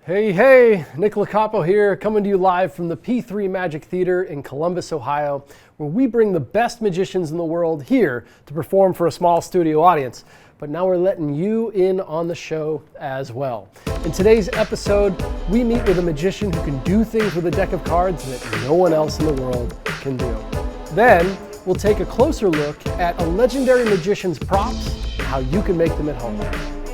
Hey, Nick Locapo here, coming to you live from the P3 Magic Theater in Columbus, Ohio, where we bring the best magicians in the world here to perform for a small studio audience. But now we're letting you in on the show as well. In today's episode, we meet with a magician who can do things with a deck of cards that no one else in the world can do. Then, we'll take a closer look at a legendary magician's props and how you can make them at home.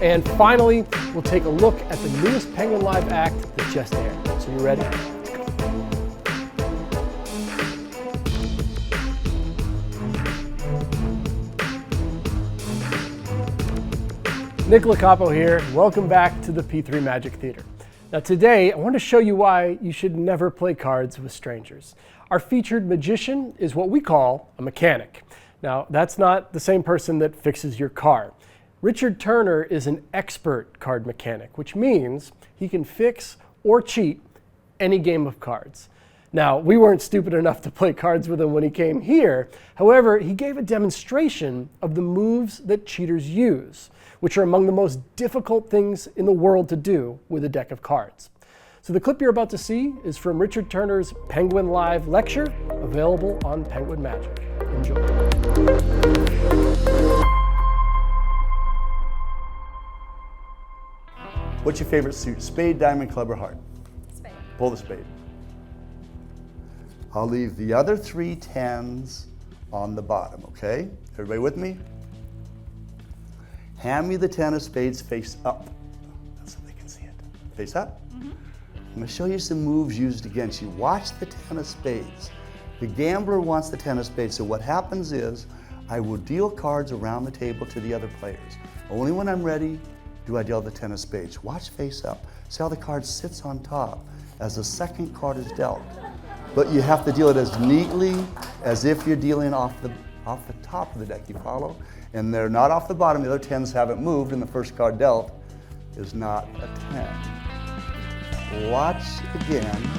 And finally, we'll take a look at the newest Penguin Live act that just aired. So you ready? Let's go. Nick Locapo here. Welcome back to the P3 Magic Theater. Now today, I want to show you why you should never play cards with strangers. Our featured magician is what we call a mechanic. Now, that's not the same person that fixes your car. Richard Turner is an expert card mechanic, which means he can fix or cheat any game of cards. Now, we weren't stupid enough to play cards with him when he came here. However, he gave a demonstration of the moves that cheaters use, which are among the most difficult things in the world to do with a deck of cards. So the clip you're about to see is from Richard Turner's Penguin Live lecture, available on Penguin Magic. Enjoy. What's your favorite suit? Spade, diamond, club, or heart? Spade. Pull the spade. I'll leave the other 3 tens on the bottom, okay? Everybody with me? Hand me the 10 of spades face up. That's so they can see it. Face up. I'm going to show you some moves used against you. Watch the 10 of spades. The gambler wants the 10 of spades, so what happens is I will deal cards around the table to the other players. Only when I'm ready do I deal the 10 of spades. Watch face up. See how the card sits on top as the second card is dealt. But you have to deal it as neatly as if you're dealing off the top of the deck, you follow? And they're not off the bottom, the other 10s haven't moved, and the first card dealt is not a 10. Watch again.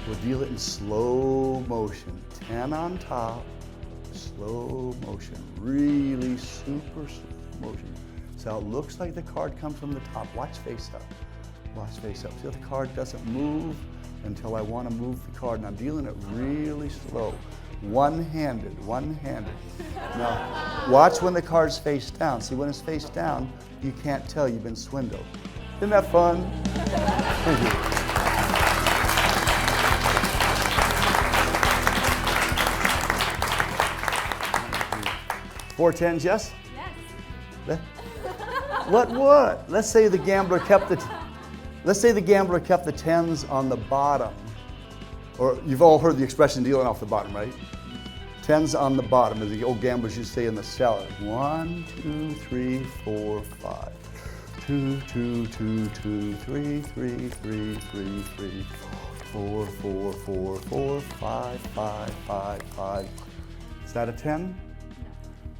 We'll deal it in slow motion. 10 on top, slow motion. Really super slow motion. So it looks like the card comes from the top. Watch face up. Watch face up. See how the card doesn't move until I want to move the card, and I'm dealing it really slow. One-handed. Now, watch when the card's face down. See, when it's face down, you can't tell you've been swindled. Isn't that fun? Thank you. 4 tens, yes? Yes. What? Let's say the gambler kept the 10s on the bottom. Or you've all heard the expression dealing off the bottom, right? 10s on the bottom, as the old gamblers used to say in the cellar. 1, 2, 3, 4, 5. 2, 2, 2, 2, 3, 3, 3, 3, 3, 4, 4, 4, 4, 5, 5, 5, 5. Is that a 10?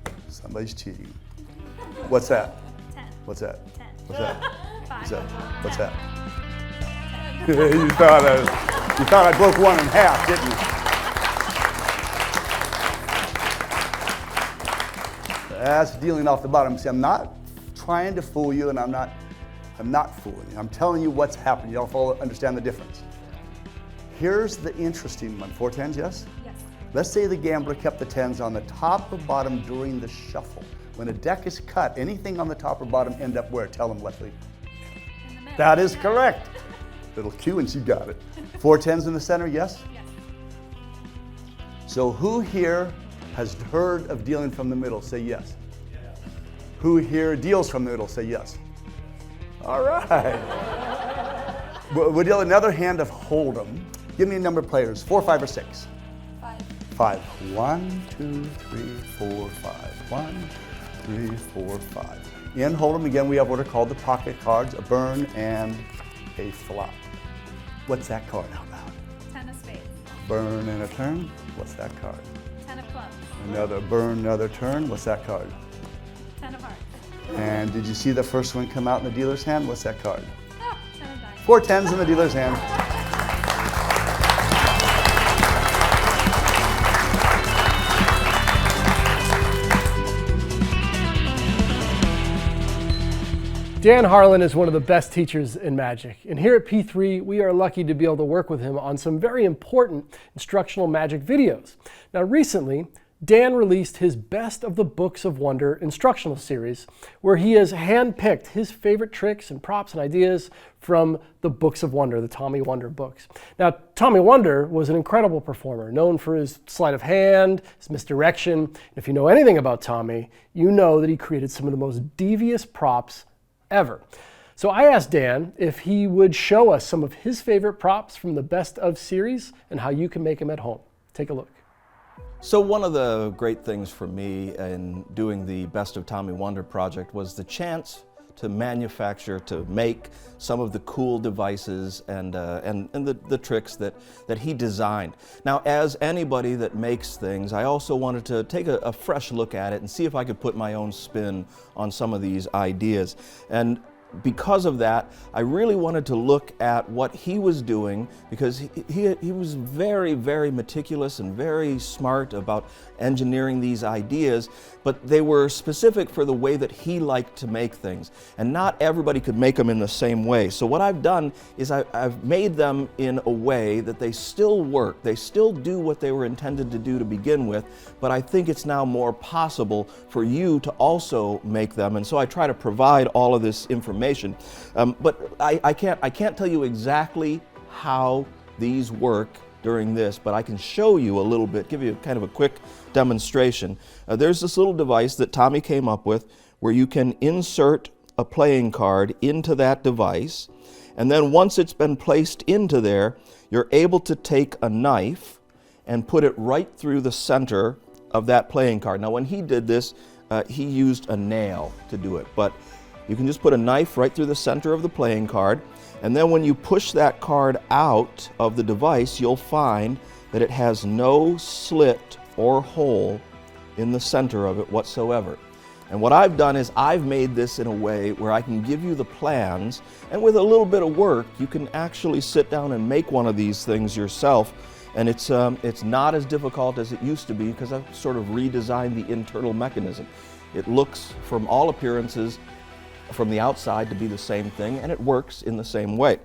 No. Somebody's cheating. What's that? 10. What's that? 10. What's that? 5. What's that? What's that? You thought I broke one in half, didn't you? That's dealing off the bottom. See, I'm not trying to fool you, and I'm not fooling you. I'm telling you what's happening. You all understand the difference. Here's the interesting one. 4 tens, yes? Yes. Let's say the gambler kept the 10s on the top or bottom during the shuffle. When a deck is cut, anything on the top or bottom end up where? Tell them, Leslie. In the middle. That is correct. Little Q and she got it. 4 tens in the center, yes? Yes. So who here has heard of dealing from the middle? Say yes. Yes. Who here deals from the middle? Say yes. All right. We'll deal another hand of Hold'em. Give me a number of players, 4, 5, or 6. 5. 5. 1, 2, 3, 4, 5. 1, 3, 4, 5. In Hold'em, again, we have what are called the pocket cards, a burn and a flop. What's that card? How about? 10 of spades. Burn and a turn. What's that card? 10 of clubs. Another burn, another turn. What's that card? 10 of hearts. And did you see the first one come out in the dealer's hand? What's that card? Oh, 10 of diamonds. 4 tens in the dealer's hand. Dan Harlan is one of the best teachers in magic, and here at P3 we are lucky to be able to work with him on some very important instructional magic videos. Now recently, Dan released his Best of the Books of Wonder instructional series, where he has handpicked his favorite tricks and props and ideas from the Books of Wonder, the Tommy Wonder books. Now, Tommy Wonder was an incredible performer, known for his sleight of hand, his misdirection. And if you know anything about Tommy, you know that he created some of the most devious props ever. So I asked Dan if he would show us some of his favorite props from the Best of series and how you can make them at home. Take a look. So one of the great things for me in doing the Best of Tommy Wonder project was the chance to manufacture, to make some of the cool devices and the tricks that he designed. Now, as anybody that makes things, I also wanted to take a fresh look at it and see if I could put my own spin on some of these ideas. And because of that, I really wanted to look at what he was doing, because he was very, very meticulous and very smart about engineering these ideas, but they were specific for the way that he liked to make things. And not everybody could make them in the same way. So what I've done is I've made them in a way that they still work. They still do what they were intended to do to begin with, but I think it's now more possible for you to also make them. And so I try to provide all of this information. But I can't tell you exactly how these work during this, but I can show you a little bit, give you kind of a quick demonstration. There's this little device that Tommy came up with where you can insert a playing card into that device, and then once it's been placed into there, you're able to take a knife and put it right through the center of that playing card. Now when he did this, he used a nail to do it, but you can just put a knife right through the center of the playing card, and then when you push that card out of the device, you'll find that it has no slit or hole in the center of it whatsoever. And what I've done is I've made this in a way where I can give you the plans, and with a little bit of work, you can actually sit down and make one of these things yourself. And it's not as difficult as it used to be, because I've sort of redesigned the internal mechanism. It looks, from all appearances, from the outside to be the same thing, and it works in the same way.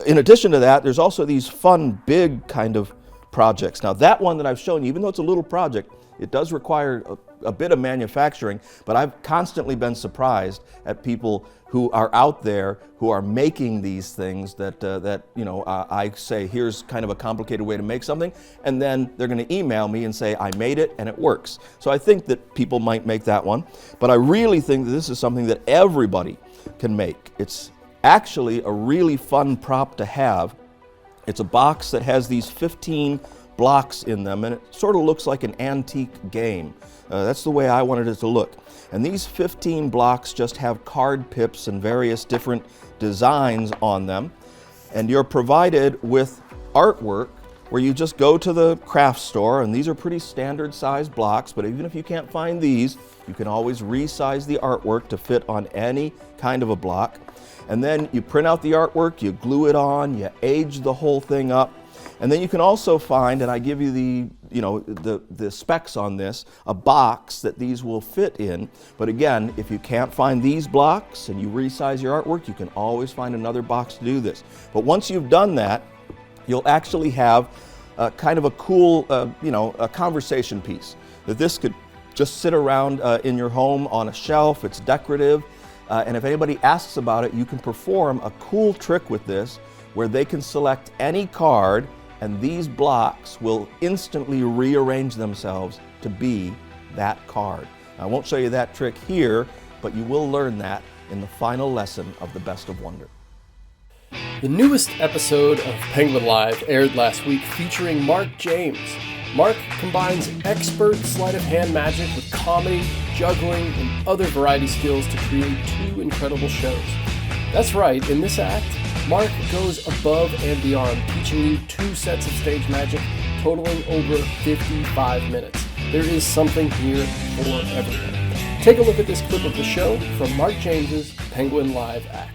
In addition to that, there's also these fun, big kind of projects. Now that one that I've shown you, even though it's a little project, it does require a bit of manufacturing, but I've constantly been surprised at people who are out there who are making these things that you know, I say, here's kind of a complicated way to make something, and then they're going to email me and say, I made it and it works. So I think that people might make that one, but I really think that this is something that everybody can make. It's actually a really fun prop to have. It's a box that has these 15 blocks in them, and it sort of looks like an antique game. That's the way I wanted it to look. And these 15 blocks just have card pips and various different designs on them. And you're provided with artwork where you just go to the craft store, and these are pretty standard size blocks, but even if you can't find these, you can always resize the artwork to fit on any kind of a block. And then you print out the artwork, you glue it on, you age the whole thing up. And then you can also find, and I give you the specs on this, a box that these will fit in. But again, if you can't find these blocks and you resize your artwork, you can always find another box to do this. But once you've done that, you'll actually have kind of a cool, a conversation piece. That this could just sit around in your home on a shelf. It's decorative. And if anybody asks about it, you can perform a cool trick with this where they can select any card, and these blocks will instantly rearrange themselves to be that card. I won't show you that trick here, but you will learn that in the final lesson of the Best of Wonder. The newest episode of Penguin Live aired last week, featuring Mark James. Mark combines expert sleight of hand magic with comedy, juggling, and other variety skills to create two incredible shows. That's right, in this act, Mark goes above and beyond, teaching you 2 sets of stage magic, totaling over 55 minutes. There is something here for everyone. Take a look at this clip of the show from Mark James's Penguin Live act.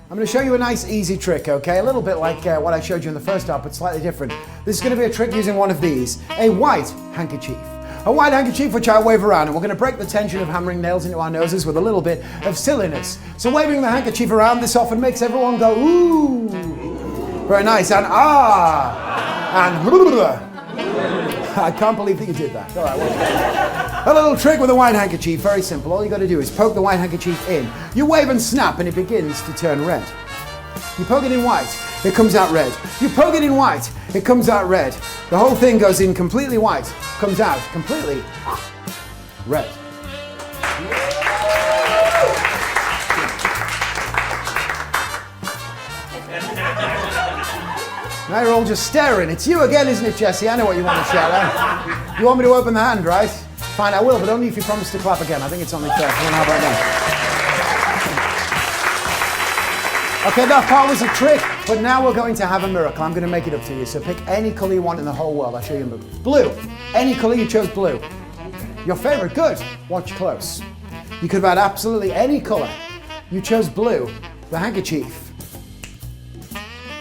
I'm going to show you a nice easy trick, okay? A little bit like what I showed you in the first half, but slightly different. This is going to be a trick using one of these, a white handkerchief. A white handkerchief which I wave around, and we're going to break the tension of hammering nails into our noses with a little bit of silliness. So waving the handkerchief around, this often makes everyone go, ooh. Very nice, and ah, and I can't believe that you did that. All right, well, a little trick with a white handkerchief, very simple. All you got to do is poke the white handkerchief in. You wave and snap, and it begins to turn red. You poke it in white, it comes out red. You poke it in white, it comes out red. The whole thing goes in completely white, comes out completely red. Now you're all just staring. It's you again, isn't it, Jesse? I know what you want to shout out. You want me to open the hand, right? Fine, I will, but only if you promise to clap again. I think it's only fair. How about that? Okay, that part was a trick, but now we're going to have a miracle. I'm going to make it up to you. So pick any color you want in the whole world. I'll show you blue. Any color, you chose blue. Your favorite, good. Watch close. You could have had absolutely any color. You chose blue. The handkerchief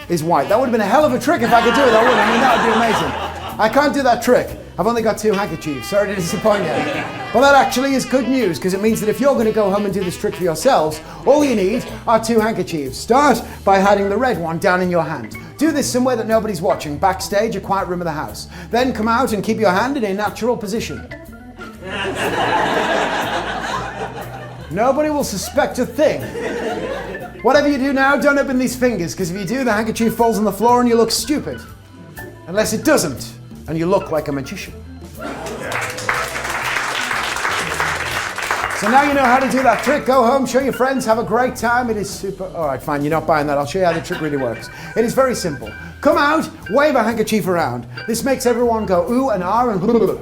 is white. That would have been a hell of a trick if I could do it, though, wouldn't it? I mean, that would be amazing. I can't do that trick. I've only got 2 handkerchiefs. Sorry to disappoint you. But that actually is good news, because it means that if you're going to go home and do this trick for yourselves, all you need are 2 handkerchiefs. Start by hiding the red one down in your hand. Do this somewhere that nobody's watching, backstage, a quiet room of the house. Then come out and keep your hand in a natural position. Nobody will suspect a thing. Whatever you do now, don't open these fingers, because if you do, the handkerchief falls on the floor and you look stupid. Unless it doesn't, and you look like a magician. So now you know how to do that trick. Go home, show your friends, have a great time. It is super. All right, fine, you're not buying that. I'll show you how the trick really works. It is very simple. Come out, wave a handkerchief around. This makes everyone go ooh and ah and blah, blah, blah.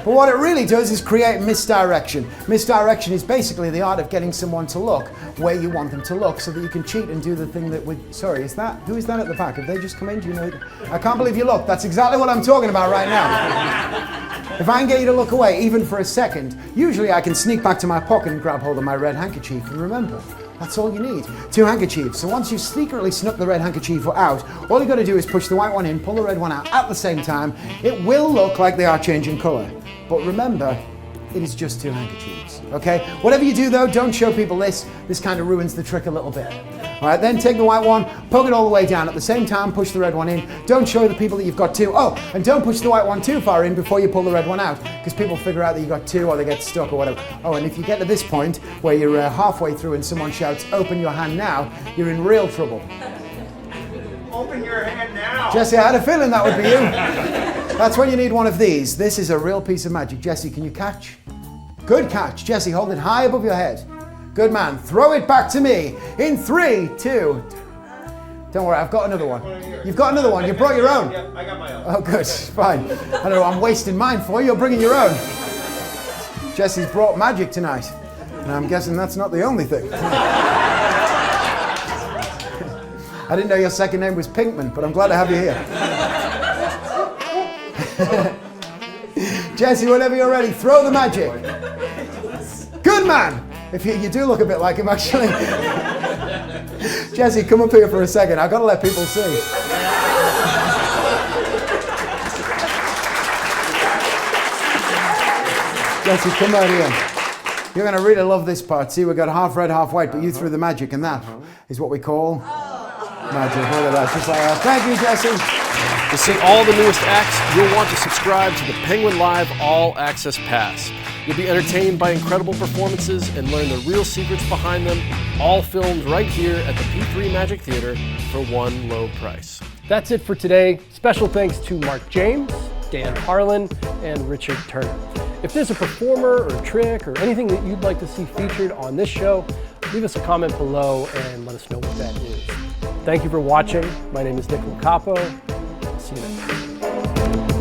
But what it really does is create misdirection. Misdirection is basically the art of getting someone to look where you want them to look so that you can cheat and do the thing that would... Sorry, who is that at the back? Have they just come in? Do you know? I can't believe you look. That's exactly what I'm talking about right now. If I can get you to look away, even for a second, usually I can sneak back to my pocket and grab hold of my red handkerchief. And remember, that's all you need. 2 handkerchiefs. So once you've secretly snuck the red handkerchief out, all you got to do is push the white one in, pull the red one out at the same time. It will look like they are changing color. But remember, it is just 2 handkerchiefs, okay? Whatever you do though, don't show people this. This kind of ruins the trick a little bit. All right, then take the white one, poke it all the way down. At the same time, push the red one in. Don't show the people that you've got 2. Oh, and don't push the white one too far in before you pull the red one out, because people figure out that you've got 2 or they get stuck or whatever. Oh, and if you get to this point where you're halfway through and someone shouts, open your hand now, you're in real trouble. Open your hand now. Jesse, I had a feeling that would be you. That's when you need one of these. This is a real piece of magic. Jesse, can you catch? Good catch. Jesse, hold it high above your head. Good man. Throw it back to me in 3, 2. Don't worry, I've got another one. You've got another one. You brought your own. Yeah, I got my own. Oh, good. Fine. I don't know. I'm wasting mine for you. You're bringing your own. Jesse's brought magic tonight. And I'm guessing that's not the only thing. I didn't know your second name was Pinkman, but I'm glad to have you here. Jesse, whenever you're ready, throw the magic. Good man! If you do look a bit like him, actually. Jesse, come up here for a second. I've got to let people see. Jesse, come right here. You're going to really love this part. See, we've got half red, half white, but you threw the magic, and that is what we call magic. Look at that. Just like that. Thank you, Jesse. To see all the newest acts, you'll want to subscribe to the Penguin Live All Access Pass. You'll be entertained by incredible performances and learn the real secrets behind them, all filmed right here at the P3 Magic Theater for one low price. That's it for today. Special thanks to Mark James, Dan Harlan, and Richard Turner. If there's a performer or a trick or anything that you'd like to see featured on this show, leave us a comment below and let us know what that is. Thank you for watching. My name is Nick Locapo. See you next time.